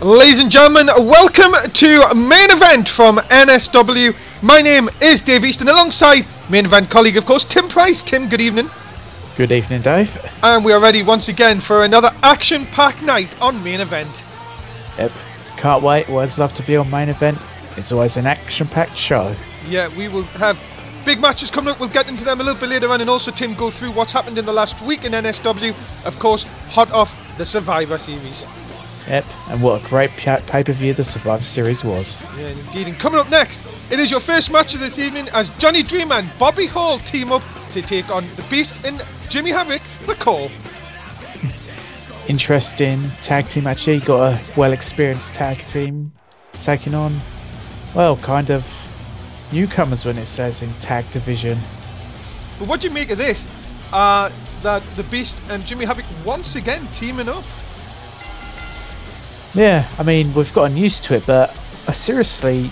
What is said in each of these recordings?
Ladies and gentlemen, welcome to Main Event from NSW. My name is Dave Easton, alongside Main Event colleague, of course, Tim Price. Tim, good evening. Good evening, Dave. And we are ready once again for another action-packed night on Main Event. Yep, can't wait. Always love to be on Main Event. It's always an action-packed show. Yeah, we will have big matches coming up. We'll get into them a little bit later on, and also, Tim, go through what's happened in the last week in NSW. Of course, hot off the Survivor Series. Yep, and what a great pay-per-view the Survivor Series was. Yeah, indeed. And coming up next, it is your first match of this evening as Johnny Dreamer and Bobby Hall team up to take on the Beast and Jimmy Havoc, the Call. Interesting tag team match here. You got a well-experienced tag team taking on, well, kind of newcomers when it says in tag division. But what do you make of this? That the Beast and Jimmy Havoc once again teaming up. Yeah, I mean, we've gotten used to it, but I seriously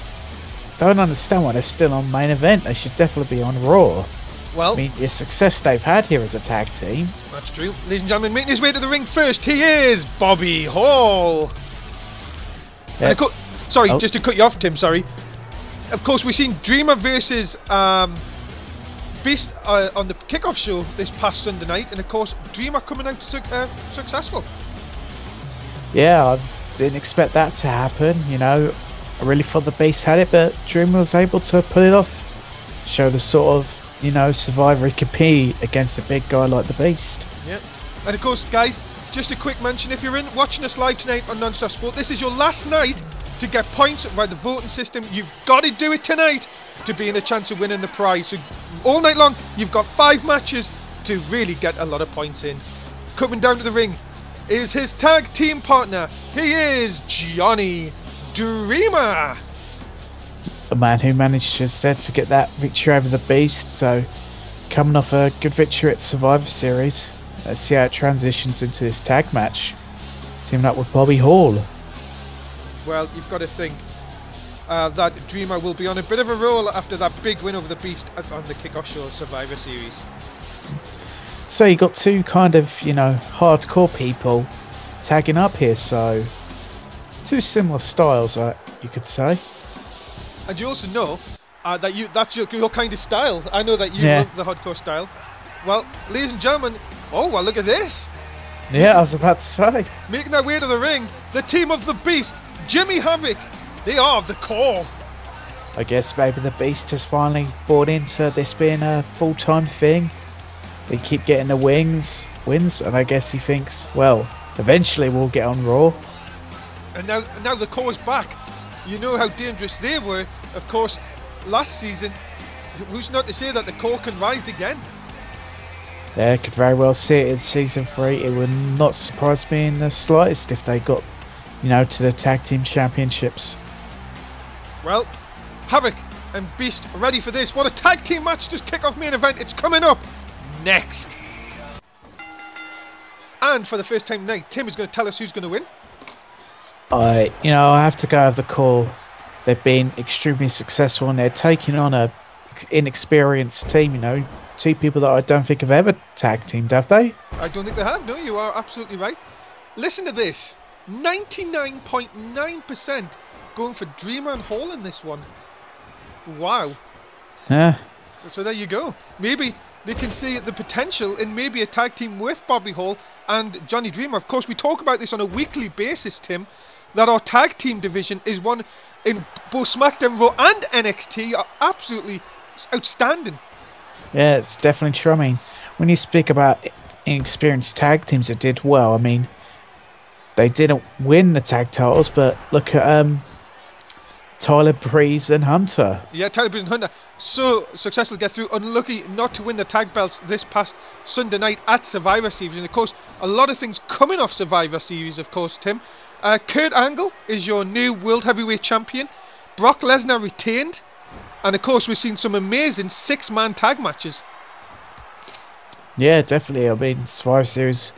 don't understand why they're still on Main Event. They should definitely be on Raw. Well, I mean, the success they've had here as a tag team. That's true. Ladies and gentlemen, making his way to the ring first, he is Bobby Hall. Yep. Just to cut you off, Tim, sorry. Of course, we've seen Dreamer versus Beast on the kickoff show this past Sunday night, and of course, Dreamer coming out successful. Yeah, I didn't expect that to happen, you know. I really thought the Beast had it, but Dreamer was able to pull it off. Show the sort of, you know, survivor he could be against a big guy like the Beast. Yep. And of course, guys, just a quick mention, if you're watching us live tonight on Non-Stop Sport, this is your last night to get points by the voting system. You've got to do it tonight to be in a chance of winning the prize. So all night long, you've got 5 matches to really get a lot of points in. Coming down to the ring is his tag team partner. He is Johnny Dreamer. The man who managed to get that victory over the Beast. So coming off a good victory at Survivor Series. Let's see how it transitions into this tag match. Teaming up with Bobby Hall. Well, you've got to think that Dreamer will be on a bit of a roll after that big win over the Beast on the kickoff show of Survivor Series. So you got two kind of, you know, hardcore people tagging up here, so two similar styles, you could say. And you also know that's your kind of style. I know that you love the hardcore style. Well, ladies and gentlemen, oh well, look at this. Yeah, I was about to say. Making their way to the ring, the team of the Beast, Jimmy Havoc. They are the Call. I guess maybe the Beast has finally bought into this being a full-time thing. They keep getting the wins, and I guess he thinks, well, eventually we'll get on Raw. And now the Core is back. You know how dangerous they were, of course, last season. Who's not to say that the Core can rise again? Yeah, could very well see it in Season 3. It would not surprise me in the slightest if they got, you know, to the Tag Team Championships. Well, Havoc and Beast are ready for this. What a tag team match to kick off Main Event. It's coming up next. And for the first time tonight, Tim is going to tell us who's going to win. I have to go with the Call. They've been extremely successful and they're taking on a inexperienced team, you know. Two people that I don't think have ever tag teamed, have they? I don't think they have. No, you are absolutely right. Listen to this. 99.9% going for Dreamer and Hall in this one. Wow. Yeah. So there you go. Maybe they can see the potential in maybe a tag team with Bobby Hall and Johnny Dreamer. Of course, we talk about this on a weekly basis, Tim, that our tag team division is one in both SmackDown, Raw and NXT are absolutely outstanding. Yeah, it's definitely true. I mean, when you speak about inexperienced tag teams that did well, I mean, they didn't win the tag titles, but look at Tyler Breeze and Hunter. Yeah, Tyler Breeze and Hunter. So successful to get through. Unlucky not to win the tag belts this past Sunday night at Survivor Series. And of course, a lot of things coming off Survivor Series, of course, Tim. Kurt Angle is your new World Heavyweight Champion. Brock Lesnar retained. And of course, we've seen some amazing 6-man tag matches. Yeah, definitely. I mean, Survivor Series,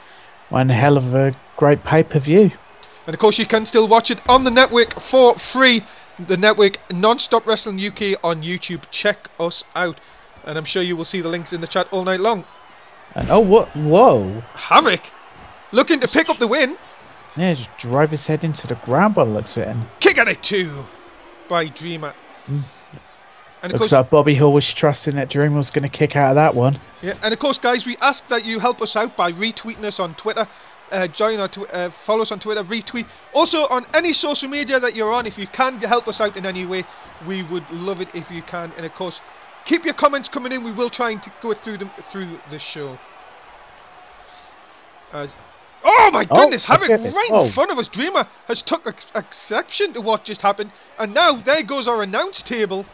one hell of a great pay-per-view. And of course, you can still watch it on the network for free. The network Non-Stop Wrestling UK on YouTube. Check us out. And I'm sure you will see the links in the chat all night long. And oh, what? Whoa. Havoc looking to pick up the win. Yeah, just drove his head into the ground by the looks of it. And Kick at it too by Dreamer. And of looks course, like Bobby Hall was trusting that Dreamer was going to kick out of that one. yeah, and of course, guys, we ask that you help us out by retweeting us on Twitter. Follow us on Twitter, retweet. Also, on any social media that you're on, if you can help us out in any way, we would love it if you can. And of course, keep your comments coming in. We will try and go through them through the show. Oh my goodness, Havoc right in front of us. Dreamer has took exception to what just happened. And now there goes our announce table.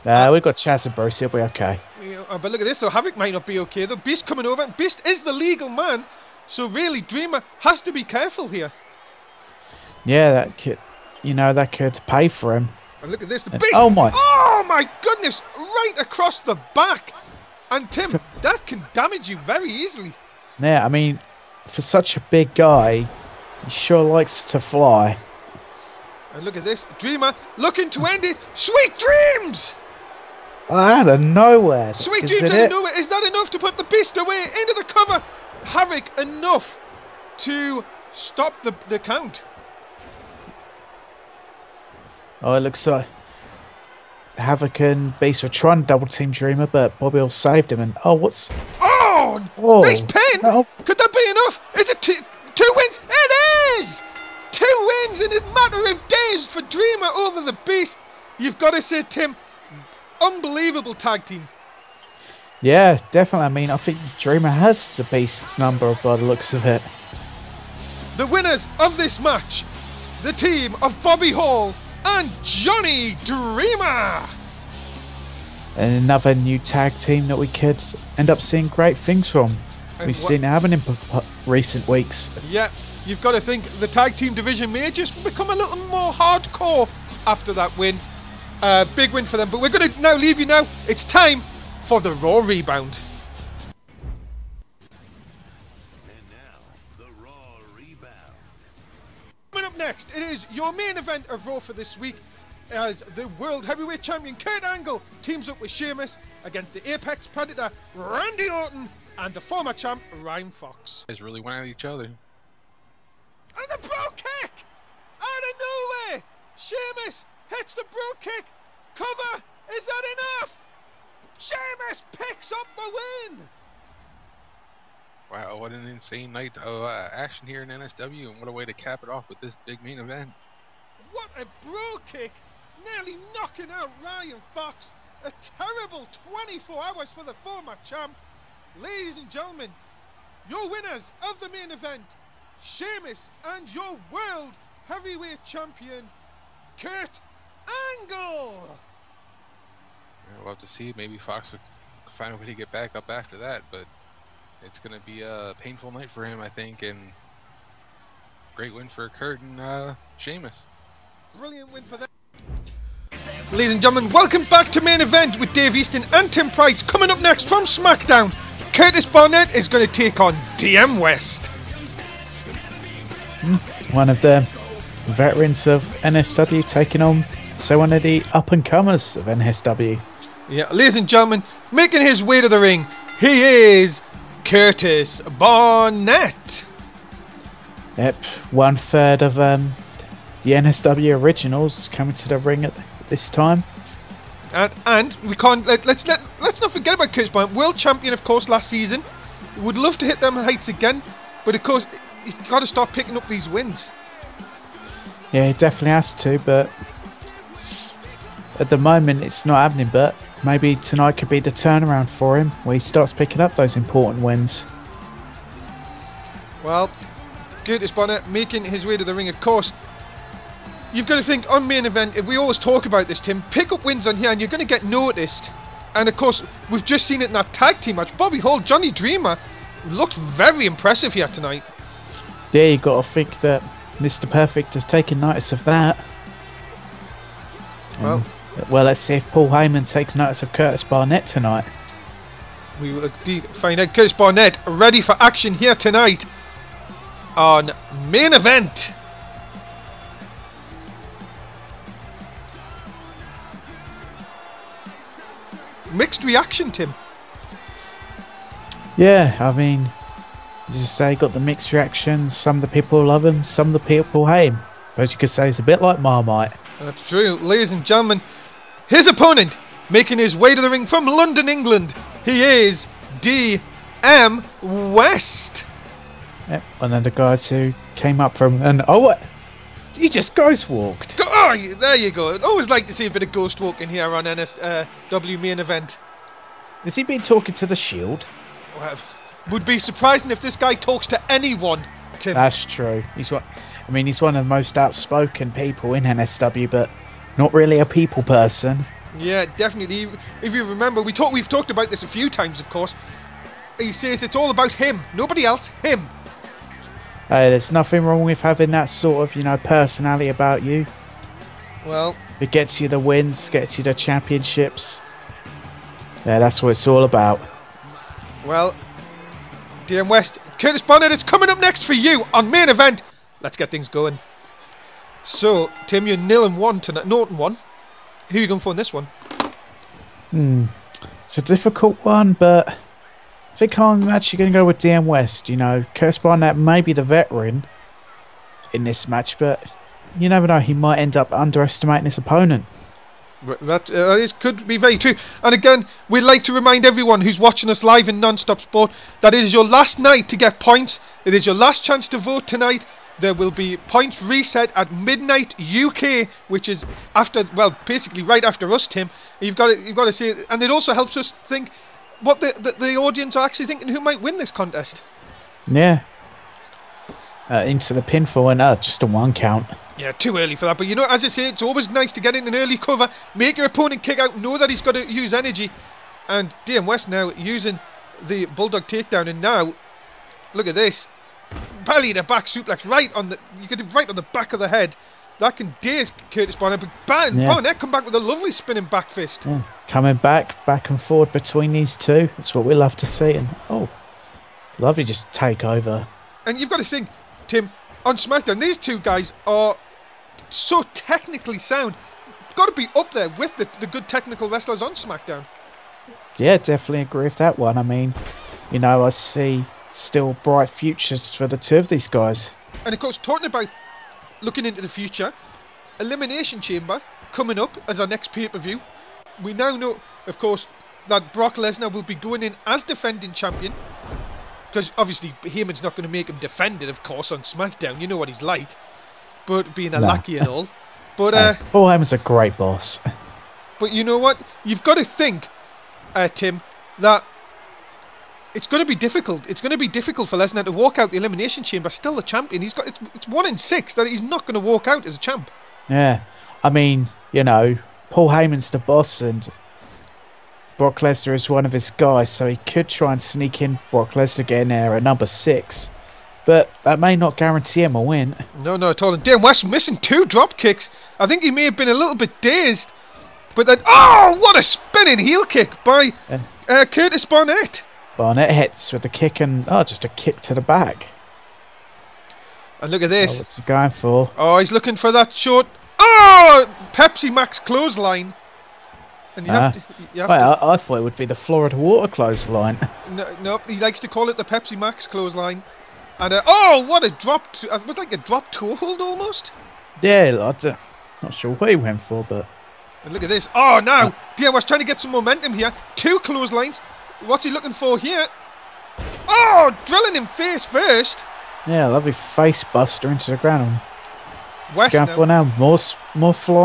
We've got Chaz and Bruce, he'll be okay. Yeah, but look at this though, Havoc might not be okay though. Beast coming over. Beast is the legal man. So really, Dreamer has to be careful here. Yeah, that could, that could pay for him. And look at this, the Beast. Oh my goodness, right across the back. And Tim, that can damage you very easily. Yeah, I mean, for such a big guy, he sure likes to fly. And look at this, Dreamer looking to end it. Sweet dreams! Out of nowhere. Sweet dreams out of nowhere. Is that enough to put the Beast away into the cover? Havoc enough to stop the count. Oh, it looks like Havoc and Beast were trying to double team Dreamer, but Bobby Hall saved him. And nice pin! No. Could that be enough? Is it two wins? It is! 2 wins in a matter of days for Dreamer over the Beast. You've got to say, Tim, unbelievable tag team. Yeah, definitely. I mean, I think Dreamer has the Beast's number by the looks of it. The winners of this match, the team of Bobby Hall and Johnny Dreamer. And another new tag team that we could end up seeing great things from. We've seen it happen in recent weeks. Yeah, you've got to think the tag team division may just become a little more hardcore after that win. Big win for them. But we're going to now leave you now. It's time for the Raw Rebound. And now, the Raw Rebound. Coming up next, it is your main event of Raw for this week, as the World Heavyweight Champion Kurt Angle teams up with Sheamus against the Apex Predator Randy Orton and the former champ Ryan Fox. Guys really went at each other. And the bro kick! Out of nowhere! Sheamus hits the bro kick! Cover! Is that enough? Sheamus picks up the win! Wow, what an insane night of action here in NSW, and what a way to cap it off with this big main event. What a bro kick! Nearly knocking out Ryan Fox. A terrible 24 hours for the former champ. Ladies and gentlemen, your winners of the main event, Sheamus and your World Heavyweight Champion, Kurt Angle. We'll have to see. Maybe Fox will find a way to get back up after that, but it's going to be a painful night for him, I think, and great win for Kurt and Sheamus. Brilliant win for them. Ladies and gentlemen, welcome back to main event with Dave Easton and Tim Price. Coming up next from SmackDown, Curtis Barnett is going to take on DM West. One of the veterans of NSW taking on one of the up-and-comers of NSW. Yeah, ladies and gentlemen, making his way to the ring, he is Curtis Barnett. Yep, 1/3 of the NSW originals coming to the ring at this time. And we can't let's not forget about Curtis Barnett, world champion of course last season. Would love to hit them heights again, but of course he's got to start picking up these wins. Yeah, he definitely has to, but at the moment it's not happening. But maybe tonight could be the turnaround for him, where he starts picking up those important wins. Well, Curtis Barnett making his way to the ring, of course. You've got to think on main event, we always talk about this, Tim, pick up wins on here and you're going to get noticed. And of course, we've just seen it in that tag team match. Bobby Hall, Johnny Dreamer looked very impressive here tonight. Yeah, you got to think that Mr. Perfect has taken notice of that. Well, let's see if Paul Heyman takes notice of Curtis Barnett tonight. We will indeed find out. Curtis Barnett ready for action here tonight on main event. Mixed reaction, Tim. Yeah, I mean, As you say, got the mixed reactions. Some of the people love him, some of the people hate him. But you could say it's a bit like Marmite. That's true. Ladies and gentlemen, his opponent, making his way to the ring from London, England, he is DM West. Yep, one of the guys who came up from... And oh, what? He just ghost walked. Oh, there you go. I'd always like to see a bit of ghost walking here on NSW main event. Has he been talking to the Shield? Well, would be surprising if this guy talks to anyone, Tim. That's true. He's one of the most outspoken people in NSW, but not really a people person. Yeah, definitely. If you remember, we've talked about this a few times, of course. He says it's all about him, nobody else, him. There's nothing wrong with having that sort of, personality about you. Well, it gets you the wins, gets you the championships. Yeah, that's what it's all about. Well, DM West, Curtis Bonnet, it's coming up next for you on main event. Let's get things going. So, Tim, you're 0-1 tonight. 0-1. Who are you going for in this one? It's a difficult one, but I think I'm actually going to go with DM West. Curtis Barnett may be the veteran in this match, but you never know. He might end up underestimating his opponent. That could be very true. And again, we'd like to remind everyone who's watching us live in Non-Stop Sport that it is your last night to get points. It is your last chance to vote tonight. There will be points reset at midnight UK, which is basically right after us, Tim. You've got to see it, and it also helps us think what the audience are actually thinking who might win this contest. Yeah. Into the pinfall and just a 1 count. Yeah, too early for that. But as I say, it's always nice to get in an early cover, make your opponent kick out, know that he's got to use energy. And DM West now using the Bulldog takedown, and now look at this. Belly to back suplex right on the back of the head. That can daze Curtis Barnett, but Barnett come back with a lovely spinning back fist. Yeah. Coming back and forward between these two. That's what we love to see. And lovely just take over. And you've got to think, Tim, on SmackDown, these two guys are so technically sound. Got to be up there with the good technical wrestlers on SmackDown. Yeah, definitely agree with that one. I mean, I see still bright futures for the two of these guys. And of course, talking about looking into the future, Elimination Chamber coming up as our next pay-per-view. We now know, of course, that Brock Lesnar will be going in as defending champion, because obviously Heyman's not going to make him defend it, of course, on SmackDown. You know what he's like, but being a lackey and all. But Paul Heyman's a great boss. But you know what? You've got to think, Tim, that it's going to be difficult. It's going to be difficult for Lesnar to walk out the Elimination Chamber still the champion. It's 1 in 6 that he's not going to walk out as a champ. Yeah, I mean, Paul Heyman's the boss and Brock Lesnar is one of his guys, so he could try and sneak in Brock Lesnar getting there at number 6. But that may not guarantee him a win. No, not at all. And Dan West missing 2 drop kicks. I think he may have been a little bit dazed. But then, what a spinning heel kick by Curtis Barnett. Barnett hits with the kick and just a kick to the back. And look at this. What's he going for? He's looking for that short. Pepsi Max clothesline. And I thought it would be the Florida Water clothesline. No, he likes to call it the Pepsi Max clothesline. And what a drop! It was like a drop toe hold almost. Yeah, not sure what he went for, but. And look at this. Now DM was trying to get some momentum here. 2 clotheslines. What's he looking for here? Drilling him face first. Yeah, lovely face buster into the ground. West going for now. More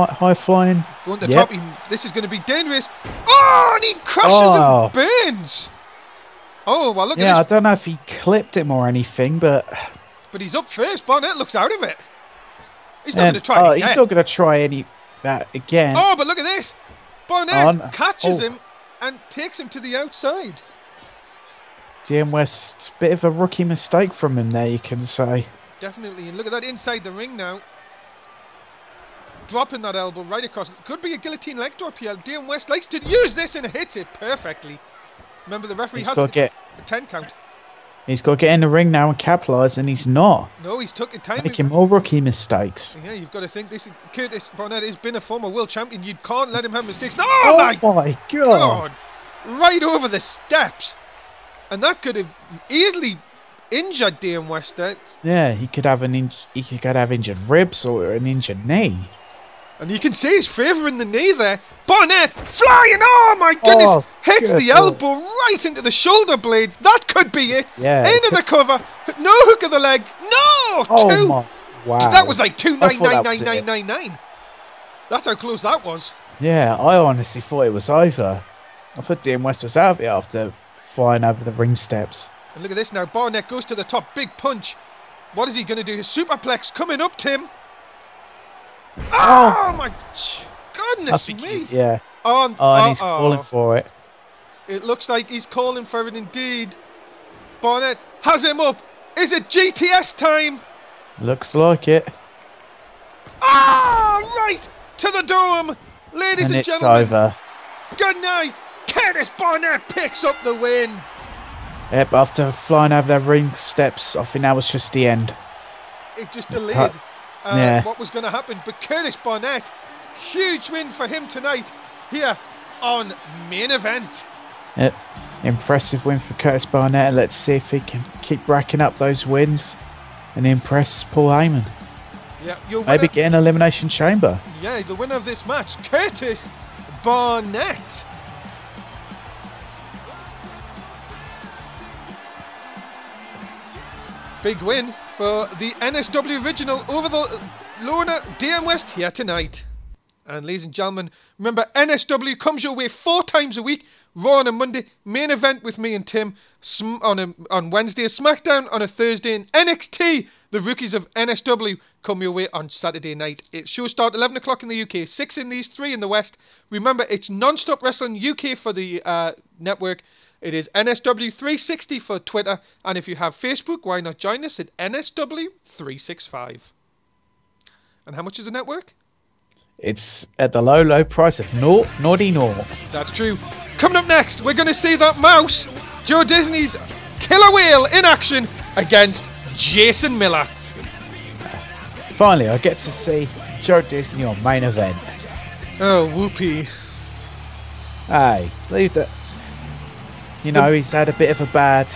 high flying. Going to the top. This is going to be dangerous. And he crashes and burns. Well, look at this. Yeah, I don't know if he clipped him or anything, but he's up first. Barnett looks out of it. He's not going to try it again. He's not going to try that again. But look at this. Barnett catches him and takes him to the outside. DM West, bit of a rookie mistake from him there, you can say. Definitely. And look at that inside the ring now. Dropping that elbow right across. Could be a guillotine leg drop here. DM West likes to use this and hits it perfectly. Remember, the referee has a 10 count. He's got to get in the ring now and capitalise, and he's not. No, he's took his time. Making more rookie mistakes. Yeah, you've got to think this. Curtis Barnett has been a former world champion. You can't let him have mistakes. Oh my God! Right over the steps, and that could have easily injured Dame West there. Yeah, he could have he could have injured ribs or an injured knee. And you can see he's favouring the knee there. Barnett flying. Oh my goodness. Oh, hits good the elbow right into the shoulder blades. That could be it. Yeah. Into the cover. No hook of the leg. No. Oh Two. my, wow. That was like I thought that was it. 2999999. That's how close that was. Yeah, I honestly thought it was over. I thought Dean West was out of it after flying over the ring steps. And look at this now. Barnett goes to the top. Big punch. What is he going to do? His superplex coming up, Tim. Oh my goodness me. Yeah. And he's calling for it. It looks like he's calling for it indeed. Barnett has him up. Is it GTS time? Looks like it. Right to the dome. Ladies and it's gentlemen. Over. Good night. Curtis Barnett picks up the win. Yep, after flying over the ring steps, I think that was just the end. It just delayed yeah. what was going to happen. But Curtis Barnett, huge win for him tonight here on Main Event. Yep. Impressive win for Curtis Barnett. Let's see if he can keep racking up those wins and impress Paul Heyman. Yeah, maybe get an Elimination Chamber. Yeah, the winner of this match, Curtis Barnett. Big win for the NSW original over the loner DM West here tonight. And ladies and gentlemen, remember NSW comes your way 4 times a week. Raw on a Monday, Main Event with me and Tim on Wednesday, SmackDown on a Thursday, and NXT, the rookies of NSW, come your way on Saturday night. Shows start 11 o'clock in the UK, 6 in the East, 3 in the West. Remember, it's Non-Stop Wrestling UK for the network. It is NSW 360 for Twitter, and if you have Facebook, why not join us at NSW 365. And how much is the network? It's at the low price of naughty naught. That's true. Coming up next, we're going to see that mouse, Joe Disney's killer whale, in action against Jason Miller. Finally, I get to see Joe Disney on Main Event. Oh, whoopee. Hey, leave that. You know, he's had a bit of a bad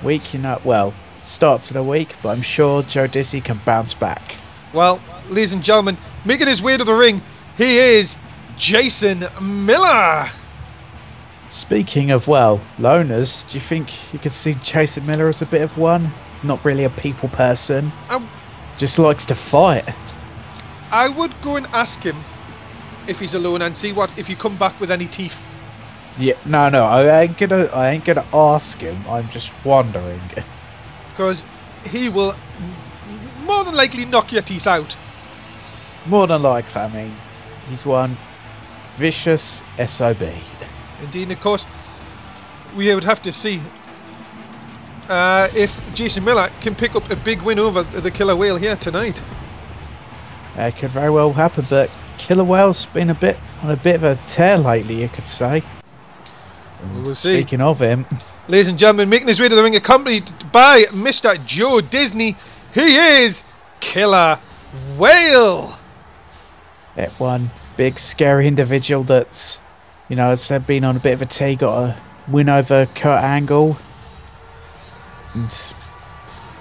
week, start to the week, but I'm sure Joe Disney can bounce back. Well, ladies and gentlemen, making his way to the ring, he is Jason Miller. Speaking of, loners, do you think you could see Jason Miller as a bit of one? Not really a people person. Just likes to fight. I would go and ask him if he's alone and see if you come back with any teeth. Yeah, no, I ain't gonna ask him. I'm just wondering. Because he will more than likely knock your teeth out. More than likely, I mean, he's one vicious SOB. Indeed, and of course, we would have to see if Jason Miller can pick up a big win over the Killer Whale here tonight. It could very well happen, but Killer Whale's been on a bit of a tear lately, you could say. We'll see. Speaking of him, ladies and gentlemen, making his way to the ring, accompanied by Mr. Joe Disney, he is Killer Whale. That one big scary individual that's, has been on a bit of a tee, got a win over Kurt Angle. And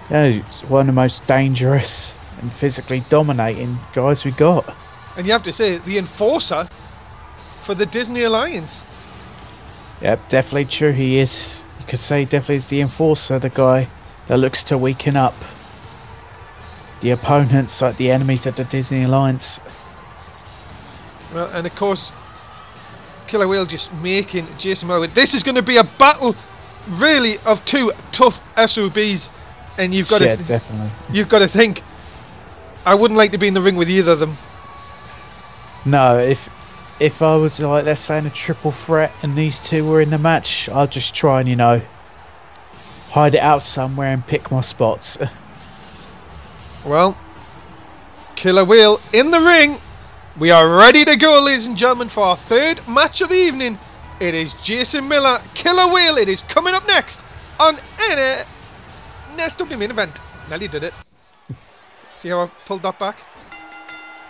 he's one of the most dangerous and physically dominating guys we got. And you have to say, the enforcer for the Disney Alliance. Yep, definitely true. He is. You could say definitely is the enforcer, the guy that looks to weaken up the opponents, like the enemies of the Disney Alliance. Well, and of course, Killer Whale just making Jason Miller. This is going to be a battle, really, of 2 tough SOBs, and you've got definitely. You've got to think. I wouldn't like to be in the ring with either of them. No, if I was like, let's say, in a triple threat and these two were in the match, I'd just try and hide it out somewhere and pick my spots. Well, Killer Whale in the ring. We are ready to go, ladies and gentlemen, for our 3rd match of the evening. It is Jason Miller, Killer Whale. It is coming up next on NSW Main Event. Nelly did it. See how I pulled that back?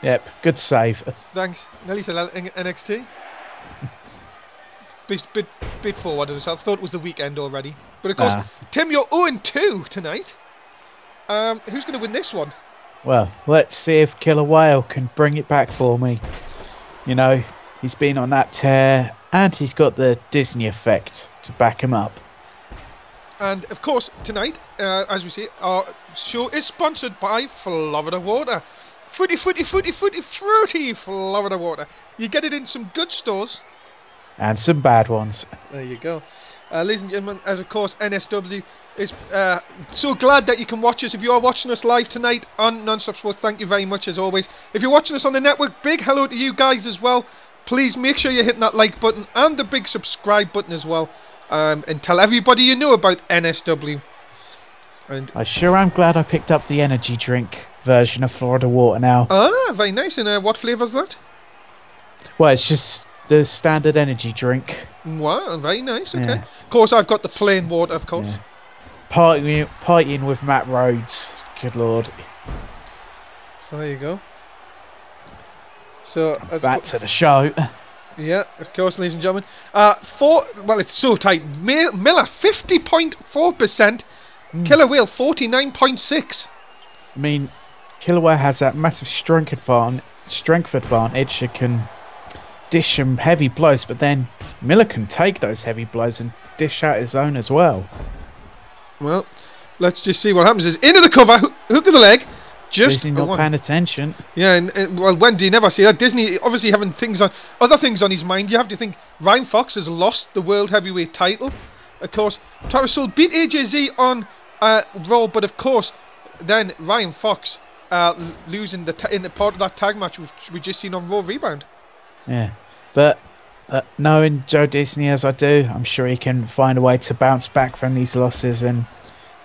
Yep, good save. Thanks. Nelly said NXT. bit forward of herself. Thought it was the weekend already. But of course, Nah. Tim, you're 0-2 tonight. Who's going to win this one? Well, let's see if Killer Whale can bring it back for me. You know, he's been on that tear, and he's got the Disney effect to back him up. And of course, tonight, as we see, our show is sponsored by Florida Water. Fruity Florida Water. You get it in some good stores. And some bad ones. There you go. Ladies and gentlemen, as of course, NSW is so glad that you can watch us. If you are watching us live tonight on Non-Stop Sport, thank you very much as always. If you're watching us on the network, big hello to you guys as well. Please make sure you're hitting that like button and the big subscribe button as well. And tell everybody you know about NSW. And I sure am glad I picked up the energy drink version of Florida Water now. ah, very nice. And what flavour's that? Well, it's just the standard energy drink. Wow, very nice. Okay. Yeah. Of course, I've got the plain water, of course. Yeah. Partying with Matt Rhodes. Good lord. So there you go. So Back to the show. yeah, of course, ladies and gentlemen. Well, it's so tight. Miller 50.4%. Killer Whale 49.6%. I mean, Killer Whale has that massive strength advantage. It can dish some heavy blows, but then Miller can take those heavy blows and dish out his own as well. Well, let's just see what happens. Is into the cover, hook of the leg. Just Disney not paying attention. Yeah, and well, when do you never see that? Disney obviously having other things on his mind. You have to think Ryan Fox has lost the World Heavyweight title. Of course, Travis Soul beat AJZ on Raw, but of course, then Ryan Fox losing in the part of that tag match which we just seen on Raw Rebound. Yeah, but knowing Joe Disney as I do, I'm sure he can find a way to bounce back from these losses and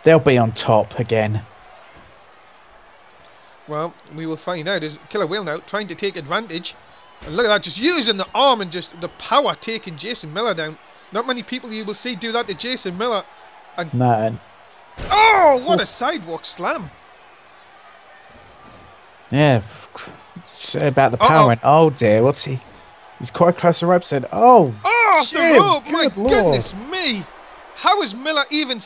they'll be on top again. Well, we will find out. Is Killer Whale now trying to take advantage? And look at that, just using the arm and just the power taking Jason Miller down. Not many people you will see do that to Jason Miller. And No, oh, what a sidewalk slam! yeah. Say about the power. And, oh dear, what's he? He's quite close to the rope. Said, "Oh, off Jim, the rope! My good lord." goodness me! How is Miller even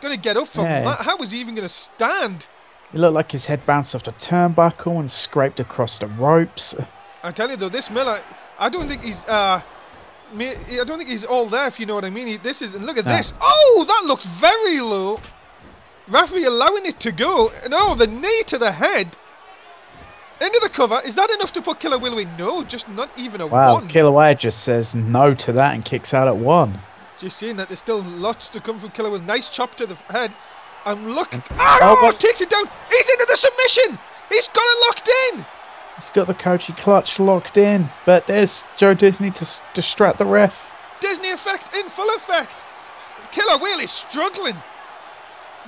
going to get up from Yeah. that? How was he even going to stand? It looked like his head bounced off the turnbuckle and scraped across the ropes. I tell you though, this Miller, I don't think he's I don't think he's all there. If you know what I mean. And look at this. Oh, that looked very low. Referee allowing it to go. And oh, the knee to the head. Into the cover. Is that enough to put Killer Whale away? No, just not even a Wow, one. Killer Whale just says no to that and kicks out at one. Just seeing that there's still lots to come from Killer Whale. Nice chop to the head. And look. oh, what- Takes it down. He's into the submission. He's got it locked in. He's got the Koji clutch locked in, but there's Joe Disney to distract the ref. Disney effect in full effect. Killer Whale is struggling.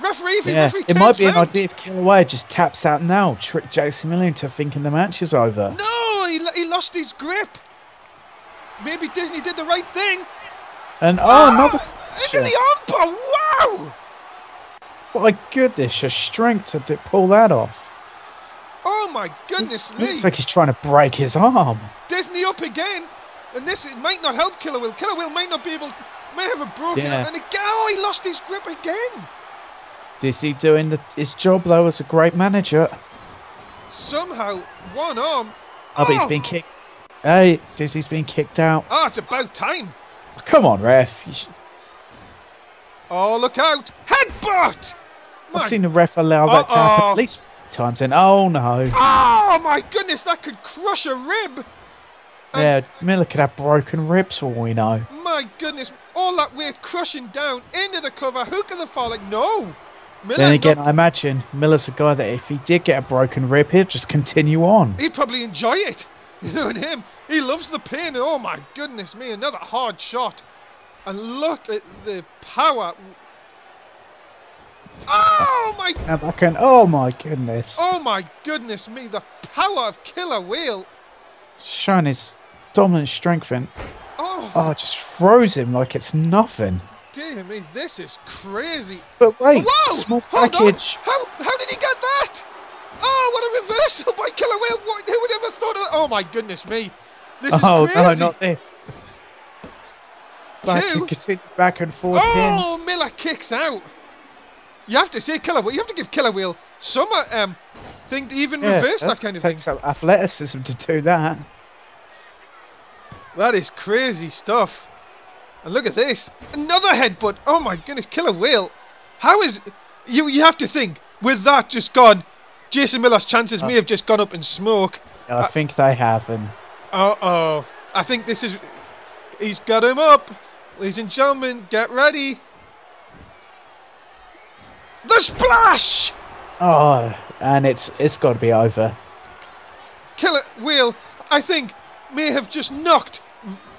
Referee, Yeah, it might be an idea if Killer Whale just taps out now, trick Jason Miller into thinking the match is over. No, he lost his grip. Maybe Disney did the right thing. And another Into the armbar. Wow. My goodness, your strength to pull that off. Oh my goodness It me. looks like he's trying to break his arm. Disney up again. And this it might not help Killer Whale. Killer Whale might not be able to, may have a broken Yeah. and again, oh, he lost his grip again. Disney doing his job though as a great manager. Somehow, one arm. Oh, but he's been kicked. Hey, Disney's been kicked out. Oh, it's about time. Come on, ref. Oh, look out. Headbutt. I've seen the ref allow that to happen at least 3 times. And oh no. Oh my goodness, that could crush a rib. Yeah, Miller could have broken ribs for all we know. My goodness, all that weight crushing down into the cover, hook of the fall, like no. Miller, Then again, I imagine Miller's a guy that if he did get a broken rib, he'd just continue on. he'd probably enjoy it. You know, and him, he loves the pain. And oh my goodness me, another hard shot. And look at the power. Oh my! Oh my goodness! Oh my goodness me, the power of Killer Whale. Showing his dominant strength and Oh, it just throws him like it's nothing. dear me, this is crazy. But wait, Whoa! small Hold on. package. How did he get that? Oh, what a reversal by Killer Whale. Who would ever thought of that? Oh my goodness me. This is Oh crazy. no, not this! back two. and continue back and forward Oh, pins. Miller kicks out. You have to say, Killer Wheel. You have to give Killer Wheel some thing to even reverse that kind of thing. Takes some athleticism to do that. That is crazy stuff. And look at this. Another headbutt. Oh my goodness, Killer Whale. How is... You have to think, with that just gone, Jason Miller's chances may have just gone up in smoke. I think they have. And Uh-oh. I think this is... He's got him up. Ladies and gentlemen, get ready. The splash! oh, and it's got to be over. Killer Whale, I think, may have just knocked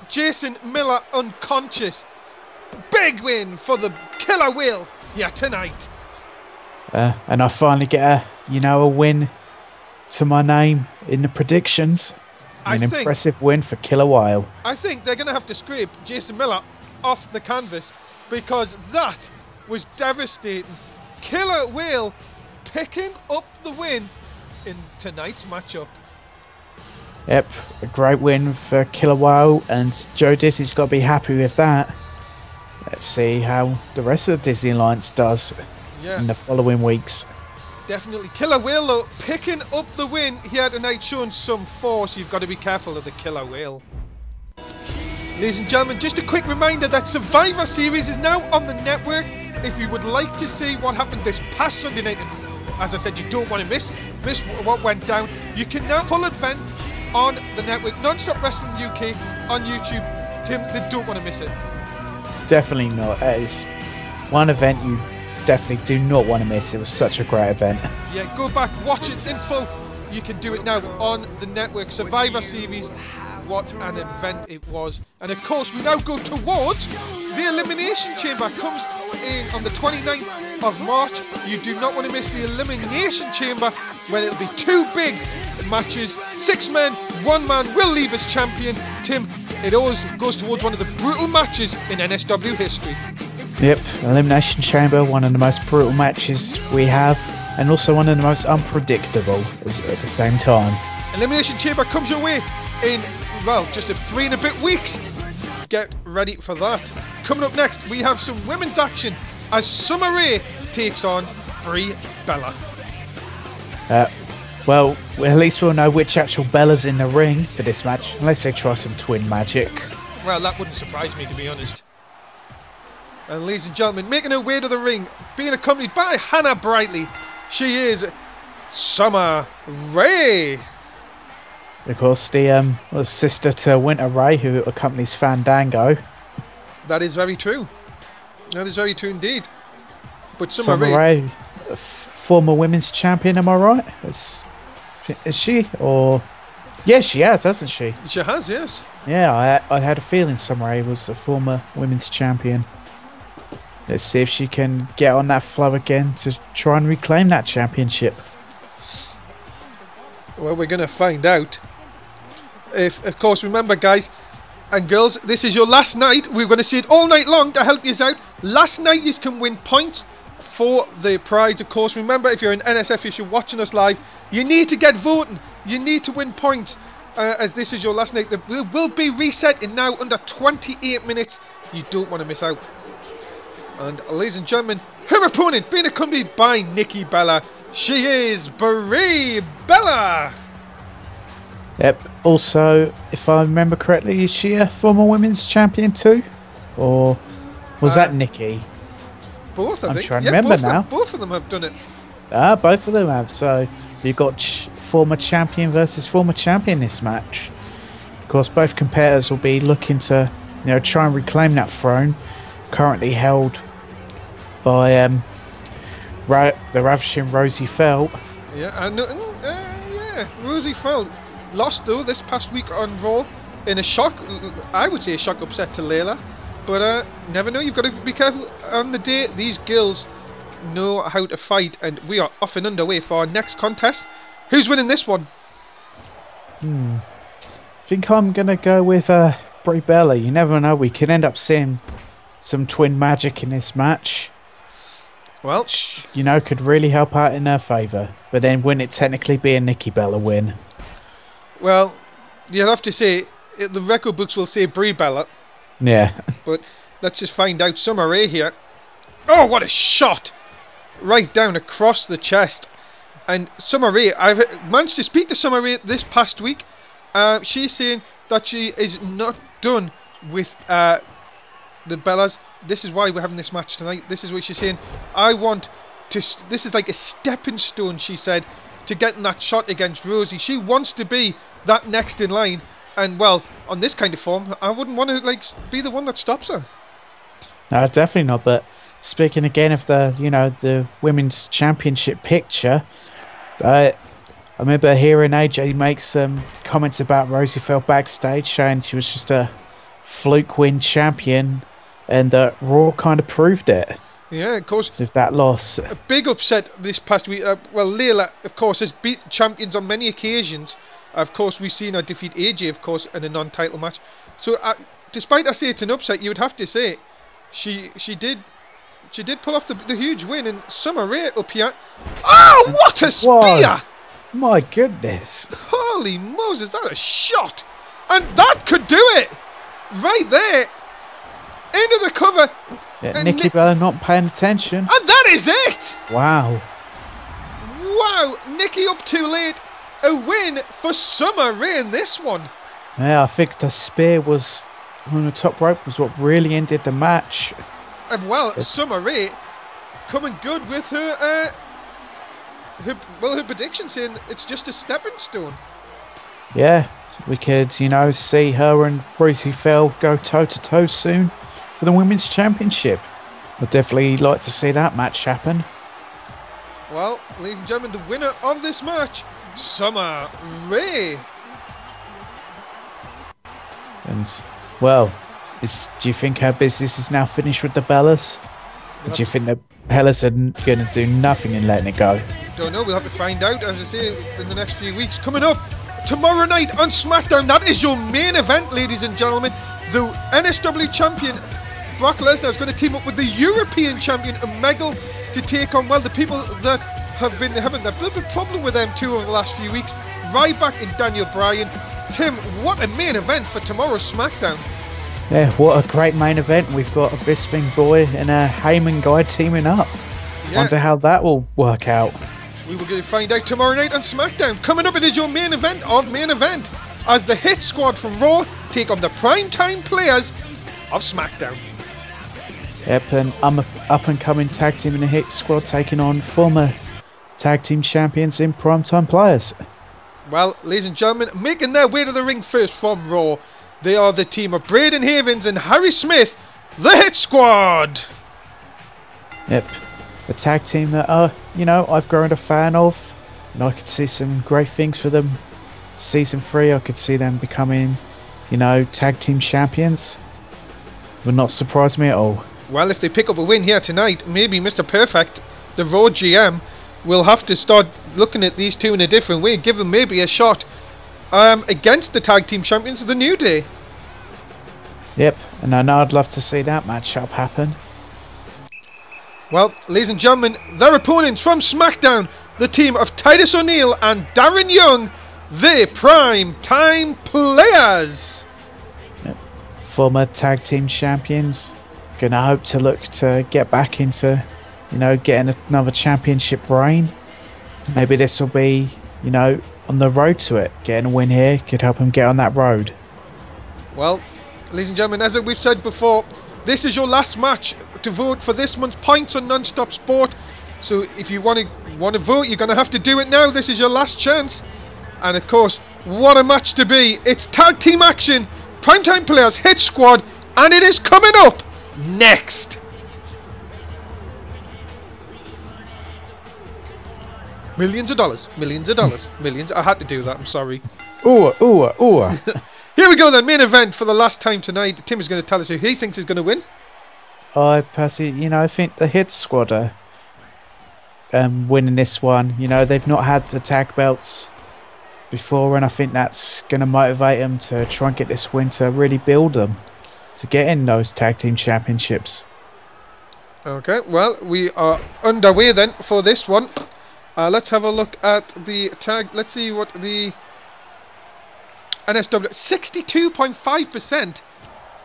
Jason Miller unconscious. Big win for the Killer Whale here tonight. And I finally get a win to my name in the predictions. An impressive win for Killer Whale. I think they're going to have to scrape Jason Miller off the canvas because that was devastating. Killer Whale picking up the win in tonight's matchup. Yep, a great win for Killer Whale, and Joe Dizzy's got to be happy with that. Let's see how the rest of the Disney Alliance does in the following weeks. Definitely. Killer Whale, though, picking up the win here tonight, showing some force. You've got to be careful of the Killer Whale. Ladies and gentlemen, just a quick reminder that Survivor Series is now on the network. If you would like to see what happened this past Sunday night, and as I said, you don't want to miss what went down, you can now full event on the network, Non-Stop Wrestling UK on YouTube. Tim, they don't want to miss it. Definitely not. That is one event you definitely do not want to miss. It was such a great event. Yeah, go back, watch it in full. You can do it now on the network. Survivor Series, what an event it was. And of course, we now go towards the Elimination Chamber. Comes in on the 29th of March. You do not want to miss the Elimination Chamber, when it'll be two big matches. 6 men, 1 man will leave as champion. Tim, it always goes towards one of the brutal matches in NSW history. Yep, Elimination Chamber, one of the most brutal matches we have, and also one of the most unpredictable at the same time. Elimination Chamber comes your way in, well, just 3 and a bit weeks. Get ready for that. Coming up next, we have some women's action as Summer Rae takes on Brie Bella. Well, at least we'll know which actual Bella's in the ring for this match, unless they try some twin magic. Well, that wouldn't surprise me, to be honest. And ladies and gentlemen, making her way to the ring, being accompanied by Hannah Brightly, she is Summer Rae. Of course, the sister to Winter Rae, who accompanies Fandango. That is very true. That is very true indeed. But Summer Rae, former women's champion, am I right? Is she? Or yeah, she has, hasn't she? She has, yes. Yeah, I had a feeling Summer Rae was a former women's champion. Let's see if she can get on that flow again to try and reclaim that championship. Well, we're going to find out. If, of course, remember, guys and girls, this is your last night. We're going to see it all night long to help you out. Last night, you can win points for the prize, of course. Remember, if you're in NSF, if you're watching us live, you need to get voting. You need to win points, as this is your last night. The wheel will be reset in now under 28 minutes. You don't want to miss out. And ladies and gentlemen, her opponent being accompanied by Nikki Bella. She is Brie Bella. Yep. Also, if I remember correctly, is she a former women's champion too? Or was that Nikki? Both, I think. I'm trying to remember now. Both of them have done it. Both of them have. So you've got former champion versus former champion in this match. Of course, both competitors will be looking to, try and reclaim that throne, currently held by the ravishing Rosie Felt. Yeah, Rosie Felt lost though this past week on Raw in a shock. I would say a shock upset to Layla, but never know. You've got to be careful on the day. These girls know how to fight, and we are off and underway for our next contest. Who's winning this one? I think I'm gonna go with Brie Bella. You never know. We could end up seeing some twin magic in this match. Well, which, could really help out in her favour. But then wouldn't it technically be a Nikki Bella win? Well, you'll have to say, the record books will say Brie Bella, Yeah. But let's just find out. Summer Rae here. Oh, what a shot! Right down across the chest. And Summer Rae, I've managed to speak to Summer Rae this past week. She's saying that she is not done with the Bellas. This is why we're having this match tonight. This is what she's saying. I want to... This is like a stepping stone, she said, to getting that shot against Rosie. She wants to be that next in line. And, well, on this kind of form, I wouldn't want to, like, be the one that stops her. No, definitely not. But speaking again of the, the women's championship picture, I remember hearing AJ make some comments about Rosie Fell backstage, saying she was just a fluke win champion, and Raw kind of proved it. Yeah, of course. With that loss. A big upset this past week. Well, Layla, of course, has beat champions on many occasions. Of course, we've seen her defeat AJ, of course, in a non-title match. So, despite I say it's an upset, you would have to say she did pull off the huge win. And Summer Rae up here. Oh, what a spear! Whoa. My goodness. Holy Moses, that a shot! And that could do it! Right there! Into the cover! Yeah, Nikki Bella not paying attention. And that is it! Wow. Wow, Nikki up too late. A win for Summer Rae in this one. Yeah, I think the spear was on the top rope was what really ended the match. And well, Summer Rae coming good with her prediction, saying it's just a stepping stone. Yeah, we could, see her and Rosie Fell go toe-to-toe soon for the Women's Championship. I'd definitely like to see that match happen. Well, ladies and gentlemen, the winner of this match, Summer Rae. And, well, do you think her business is now finished with the Bellas? Or do you think the Bellas are going to do nothing in letting it go? Don't know, we'll have to find out, as I say, in the next few weeks. Coming up tomorrow night on SmackDown, that is your main event, ladies and gentlemen. The NSW champion, Brock Lesnar, is going to team up with the European champion, Omegle, to take on, well, the people that have been having a bit of a problem with them too over the last few weeks. Ryback and Daniel Bryan. Tim, what a main event for tomorrow's SmackDown. Yeah, what a great main event. We've got a Bisping Boy and a Heyman guy teaming up. Yeah. Wonder how that will work out. We will going to find out tomorrow night on SmackDown. Coming up, it is your main event of main event, as the Hit Squad from Raw take on the primetime players of SmackDown. Yep, and up-and-coming tag team in the Hit Squad taking on former tag team champions in primetime players. Well, ladies and gentlemen, making their way to the ring first from Raw, they are the team of Braden Havens and Harry Smith, the Hit Squad. Yep, a tag team that I've grown a fan of, and I could see some great things for them. Season 3, I could see them becoming, tag team champions. Would not surprise me at all. Well, if they pick up a win here tonight, maybe Mr. Perfect, the Raw GM, will have to start looking at these two in a different way. Give them maybe a shot against the tag team champions of the New Day. Yep, and I know I'd love to see that matchup happen. Well, ladies and gentlemen, their opponents from SmackDown, the team of Titus O'Neil and Darren Young, the Prime Time Players. Yep. Former tag team champions, gonna hope to look to get back into, getting another championship reign. Maybe this will be, on the road to it. Getting a win here could help them get on that road. Well, ladies and gentlemen, as we've said before, this is your last match to vote for this month's Points on Non-Stop Sport. So if you want to vote, you're going to have to do it now. This is your last chance. And of course, what a match to be. It's tag team action, primetime players, Hit Squad, and it is coming up next. Millions of dollars, millions of dollars, millions. I had to do that, I'm sorry. Ooh. Here we go then, main event for the last time tonight. Tim is going to tell us who he thinks is going to win. I personally, I think the Hit Squad are winning this one. They've not had the tag belts before, and I think that's going to motivate them to try and get this win to really build them to get in those tag team championships. Okay, well, we are underway then for this one. Let's have a look at the tag. Let's see what the NSW 62.5%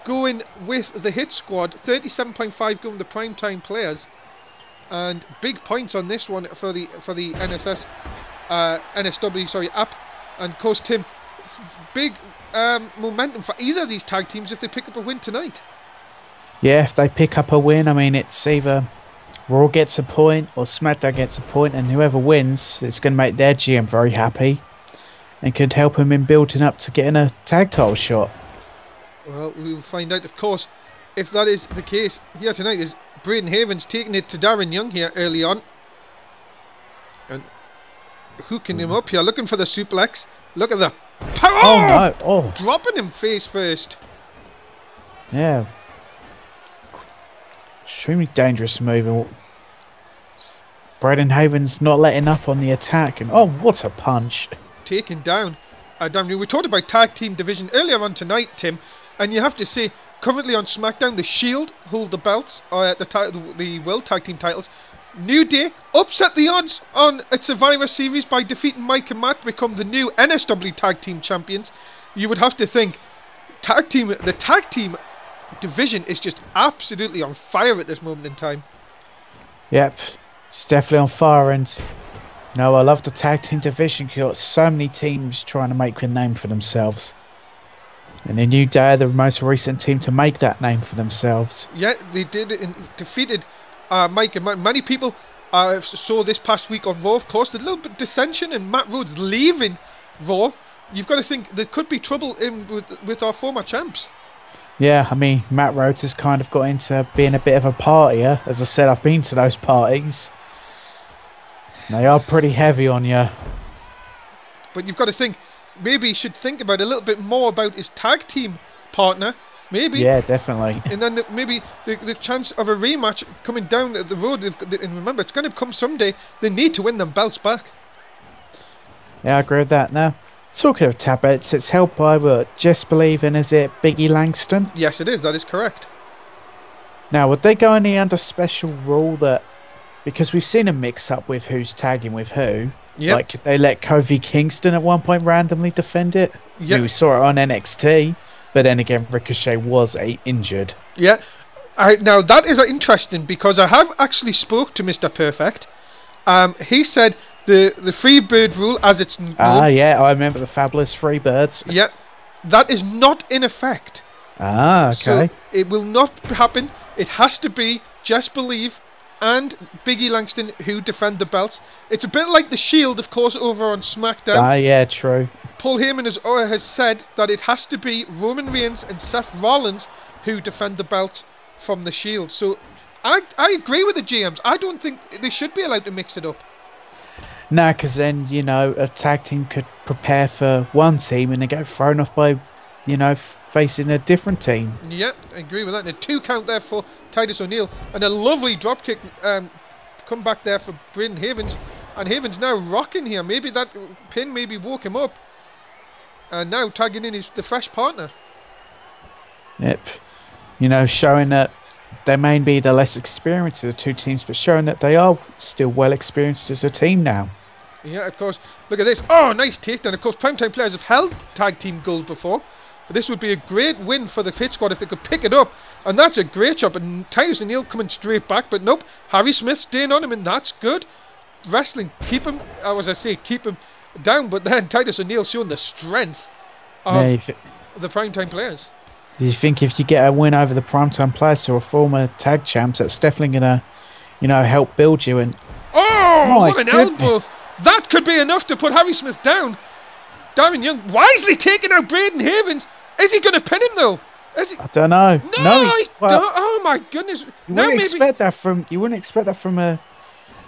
going with the hit squad. 37.5 going with the primetime players. And big points on this one for the NSW app. And of course, Tim, big momentum for either of these tag teams if they pick up a win tonight. Yeah, if they pick up a win, I mean, it's either Raw gets a point or SmackDown gets a point, and whoever wins, it's going to make their GM very happy and could help him in building up to getting a tag title shot. Well, we will find out, of course, if that is the case. Here tonight is Braden Havens taking it to Darren Young here early on. And hooking him up here, looking for the suplex. Look at the power! Oh, no. Oh. Dropping him face first. Yeah. Extremely dangerous move. Braden Havens not letting up on the attack. And oh, what a punch. Taken down. We talked about tag team division earlier on tonight, Tim. And you have to say, currently on SmackDown, the Shield hold the belts, the World Tag Team titles. New Day upset the odds on its Survivor Series by defeating Mike and Matt to become the new NSW Tag Team Champions. You would have to think the tag team division is just absolutely on fire at this moment in time. Yep, it's definitely on fire, and no, I love the tag team division. You've got so many teams trying to make a name for themselves. And the New Day are the most recent team to make that name for themselves. Yeah, they did and defeated Mike and Matt. Many people saw this past week on Raw, of course, the little bit of dissension and Matt Rhodes leaving Raw. You've got to think there could be trouble with our former champs. Yeah, I mean, Matt Rhodes has kind of got into being a bit of a partier. As I said, I've been to those parties. They are pretty heavy on you. But you've got to think, maybe he should think about a little bit more about his tag team partner. Maybe. Yeah, definitely. And then maybe the chance of a rematch coming down the road. And remember, it's going to come someday. They need to win them belts back. Yeah, I agree with that. Now, talking of tag belts, it's held by Just Believe, and is it Biggie Langston? Yes, it is. That is correct. Now, would they go any under special rule that, because we've seen a mix-up with who's tagging with who, yep. Like they let Kofi Kingston at one point randomly defend it? Yeah, we saw it on NXT, but then again, Ricochet was injured. Yeah, now that is interesting because I have actually spoke to Mr. Perfect. He said the Freebird rule, as it's known, yeah, I remember the fabulous Freebirds. Yeah, that is not in effect. Okay. So it will not happen. It has to be Just Believe and Biggie Langston who defend the belts. It's a bit like the Shield, of course, over on SmackDown. Yeah, true. Paul Heyman has said that it has to be Roman Reigns and Seth Rollins who defend the belt from the Shield. So I agree with the GMs. I don't think they should be allowed to mix it up. No, because then, a tag team could prepare for one team and then get thrown off by, facing a different team. Yep, I agree with that. And a 2 count there for Titus O'Neil. And a lovely dropkick come back there for Braden Havens. And Havens now rocking here. Maybe that pin maybe woke him up. And now tagging in the fresh partner. Yep. Showing that they may be the less experienced of the two teams, but showing that they are still well experienced as a team now. Yeah, of course. Look at this. Oh, nice takedown. Of course, Primetime Players have held tag team gold before. But this would be a great win for the Hit Squad if they could pick it up. And that's a great shot. But Titus O'Neil coming straight back. But nope. Harry Smith staying on him, and that's good. Wrestling, keep him down. But then Titus O'Neil showing the strength of the Primetime Players. Do you think if you get a win over the Primetime Players who are former tag champs, that's definitely going to, help build you? And what an elbow! That could be enough to put Harry Smith down. Darren Young wisely taking out Braden Havens. Is he going to pin him though? Is he? I don't know. No, oh my goodness! You wouldn't expect that from a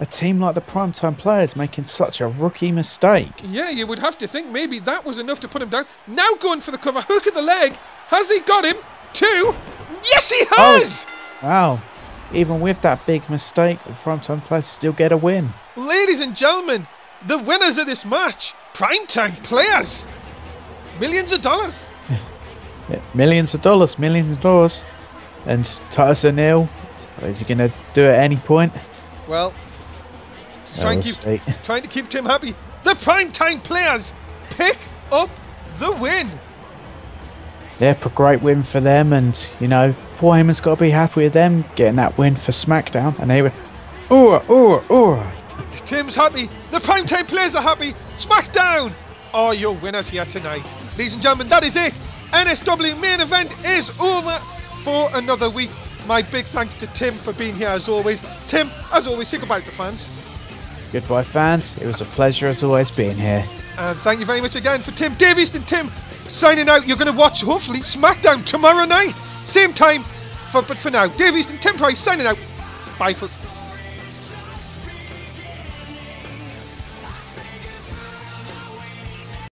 team like the Primetime Players making such a rookie mistake. Yeah, you would have to think maybe that was enough to put him down. Now going for the cover, hook of the leg. Has he got him? 2. Yes, he has! Oh, wow. Even with that big mistake, the Primetime Players still get a win. Ladies and gentlemen, the winners of this match, Primetime Players. Millions of dollars. Yeah, millions of dollars. And Titus O'Neil, is he going to do it at any point? Well, trying to keep Tim happy. The Primetime Players pick up the win. yeah, a great win for them. And, you know, Paul Heyman's got to be happy with them getting that win for SmackDown. And they were, Tim's happy. The Primetime players are happy. SmackDown are your winners here tonight. Ladies and gentlemen, that is it. NSW main event is over for another week. My big thanks to Tim for being here as always. Tim, as always, say goodbye to the fans. Goodbye, fans. It was a pleasure as always being here. And thank you very much again for Tim. Dave Easton, Tim, signing out. You're going to watch, hopefully, SmackDown tomorrow night. Same time. But for now, Dave Easton, Tim Price, signing out. Bye for...